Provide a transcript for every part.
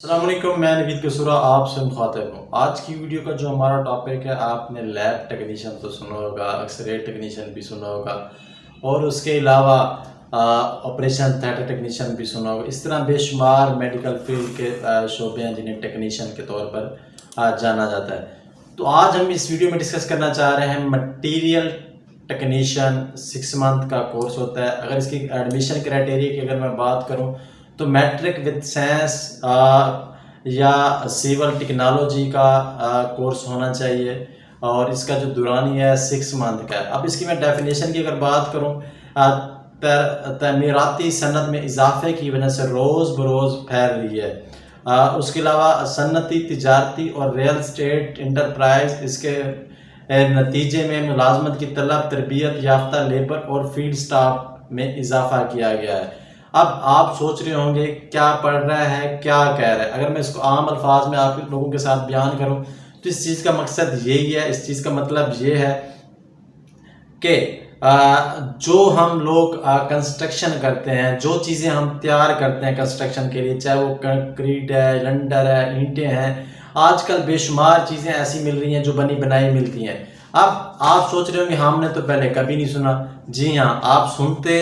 السلام علیکم، میں نوید قصورہ آپ سے مخاطب ہوں۔ آج کی ویڈیو کا جو ہمارا ٹاپک ہے، آپ نے لیب ٹیکنیشین تو سنا ہوگا، ایکس-رے ٹیکنیشین بھی سنا ہوگا، اور اس کے علاوہ آپریشن تھیٹر ٹیکنیشین بھی سنا ہوگا۔ اس طرح بے شمار میڈیکل فیلڈ کے شعبے ہیں جنہیں ٹیکنیشین کے طور پر جانا جاتا ہے۔ تو آج ہم اس ویڈیو میں ڈسکس کرنا چاہ رہے ہیں مٹیریل ٹیکنیشین 6 منتھ کا کورس ہوتا ہے۔ اگر اس کی ایڈمیشن کرائٹیریا کی اگر میں بات کروں تو میٹرک وتھ سائنس یا سیول ٹیکنالوجی کا کورس ہونا چاہیے، اور اس کا جو دورانی ہے 6 منتھ کا ہے۔ اب اس کی میں ڈیفینیشن کی اگر بات کروں، تعمیراتی صنعت میں اضافے کی وجہ سے روز بروز پھیل رہی ہے۔ اس کے علاوہ صنعتی، تجارتی اور ریئل اسٹیٹ انٹرپرائز اس کے نتیجے میں ملازمت کی طلب، تربیت یافتہ لیبر اور فیلڈ سٹاف میں اضافہ کیا گیا ہے۔ اب آپ سوچ رہے ہوں گے کیا پڑھ رہا ہے، کیا کہہ رہا ہے۔ اگر میں اس کو عام الفاظ میں آپ لوگوں کے ساتھ بیان کروں تو اس چیز کا مقصد یہی ہے، اس چیز کا مطلب یہ ہے کہ جو ہم لوگ کنسٹرکشن کرتے ہیں، جو چیزیں ہم تیار کرتے ہیں کنسٹرکشن کے لیے، چاہے وہ کنکریٹ ہے، لنڈر ہے، اینٹیں ہیں، آج کل بے شمار چیزیں ایسی مل رہی ہیں جو بنی بنائی ملتی ہیں۔ اب آپ سوچ رہے ہوں گے ہم نے تو پہلے کبھی نہیں سنا۔ جی ہاں، آپ سنتے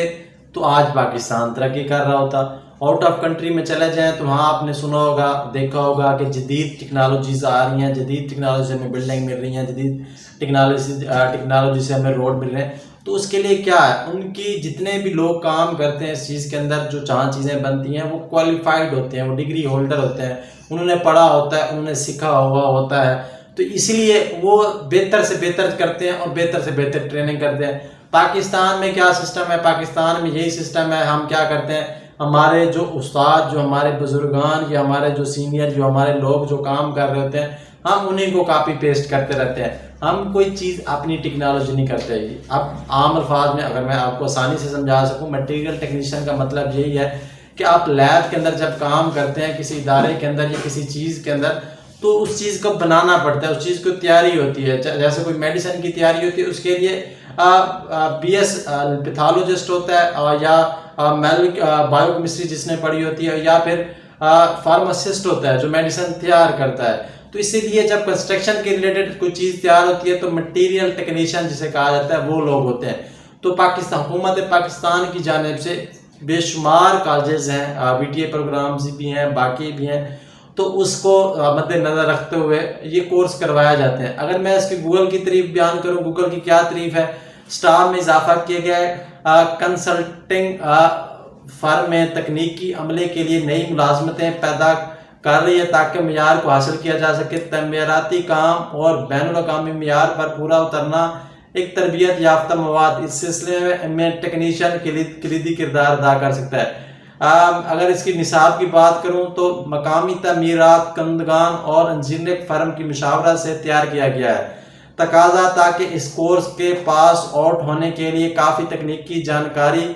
تو آج پاکستان ترقی کر رہا ہوتا۔ آؤٹ آف کنٹری میں چلے جائیں تو وہاں آپ نے سنا ہوگا، دیکھا ہوگا کہ جدید ٹیکنالوجیز آ رہی ہیں، جدید ٹیکنالوجی سے ہمیں بلڈنگ مل رہی ہیں، جدید ٹیکنالوجی سے ہمیں روڈ مل رہے ہیں۔ تو اس کے لیے کیا ہے، ان کی جتنے بھی لوگ کام کرتے ہیں اس چیز کے اندر، جو جہاں چیزیں بنتی ہیں وہ کوالیفائڈ ہوتے ہیں، وہ ڈگری ہولڈر ہوتے ہیں، انہوں نے پڑھا ہوتا ہے، انہوں نے سیکھا ہوا ہوتا ہے۔ تو اسی لیے وہ بہتر سے بہتر کرتے ہیں اور بہتر سے بہتر ٹریننگ کرتے ہیں۔ پاکستان میں کیا سسٹم ہے؟ پاکستان میں یہی سسٹم ہے، ہم کیا کرتے ہیں، ہمارے جو استاد، جو ہمارے بزرگان یا ہمارے جو سینئر، جو ہمارے لوگ جو کام کر رہے ہوتے ہیں، ہم انہیں کو کاپی پیسٹ کرتے رہتے ہیں۔ ہم کوئی چیز اپنی ٹیکنالوجی نہیں کرتے۔ اب عام الفاظ میں اگر میں آپ کو آسانی سے سمجھا سکوں، مٹیریل ٹیکنیشین کا مطلب یہی ہے کہ آپ لیب کے اندر جب کام کرتے ہیں کسی ادارے کے اندر یا کسی چیز کے اندر، تو اس چیز کو بنانا پڑتا ہے، اس چیز کو تیاری ہوتی ہے۔ جیسے کوئی میڈیسن کی تیاری ہوتی ہے، اس کے لیے بی ایس پیتھولوجسٹ ہوتا ہے، یا بایو کیمسٹری جس نے پڑھی ہوتی ہے، یا پھر فارماسسٹ ہوتا ہے جو میڈیسن تیار کرتا ہے۔ تو اسی لیے جب کنسٹرکشن کے ریلیٹڈ کوئی چیز تیار ہوتی ہے تو مٹیریل ٹیکنیشین جسے کہا جاتا ہے وہ لوگ ہوتے ہیں۔ تو حکومت پاکستان کی جانب سے بے شمار کالجز ہیں، بی ٹی اے پروگرامز بھی ہیں، باقی بھی ہیں، تو اس کو مد نظر رکھتے ہوئے یہ کورس کروایا جاتے ہیں۔ اگر میں اس کی گوگل کی تعریف بیان کروں، گوگل کی کیا تعریف ہے؟ سٹاف میں اضافہ کیا گیا ہے، کنسلٹنگ فرم میں تکنیکی عملے کے لیے نئی ملازمتیں پیدا کر رہی ہے تاکہ معیار کو حاصل کیا جا سکے۔ تعمیراتی کام اور بین الاقوامی معیار پر پورا اترنا ایک تربیت یافتہ مواد، اس سلسلے میں ٹیکنیشین کلیدی کردار ادا کر سکتا ہے۔ اگر اس کی نصاب کی بات کروں تو مقامی تعمیرات کنندگان اور انجینئرنگ فرم کی مشاورت سے تیار کیا گیا ہے۔ تقاضا تھا کہ اس کورس کے پاس آؤٹ ہونے کے لیے کافی تکنیکی جانکاری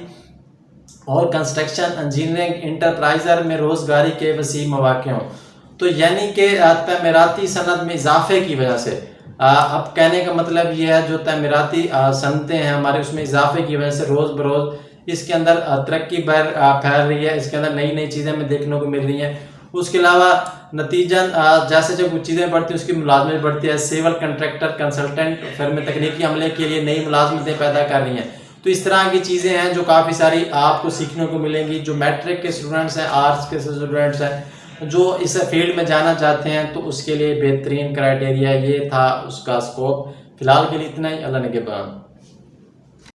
اور کنسٹرکشن انجینئرنگ انٹرپرائزر میں روزگاری کے وسیع مواقع ہوں۔ تو یعنی کہ تعمیراتی صنعت میں اضافے کی وجہ سے، اب کہنے کا مطلب یہ ہے جو تعمیراتی صنعتیں ہیں ہمارے، اس میں اضافے کی وجہ سے روز بروز اس کے اندر ترقی پھیل رہی ہے، اس کے اندر نئی نئی چیزیں ہمیں دیکھنے کو مل رہی ہیں۔ اس کے علاوہ نتیجاً جیسے جب وہ چیزیں بڑھتی ہیں اس کی ملازمت بڑھتی ہے۔ سیول کنٹریکٹر، کنسلٹنٹ فرم تکنیکی عملے کے لیے نئی ملازمتیں پیدا کر رہی ہیں۔ تو اس طرح کی چیزیں ہیں جو کافی ساری آپ کو سیکھنے کو ملیں گی۔ جو میٹرک کے اسٹوڈنٹس ہیں، آرٹس کے اسٹوڈنٹس ہیں، جو اس فیلڈ میں جانا چاہتے ہیں، تو اس کے لیے بہترین کرائٹیریا یہ تھا اس کا اسکوپ۔ فی الحال کے لیے اتنا ہی، اللہ نگہبان۔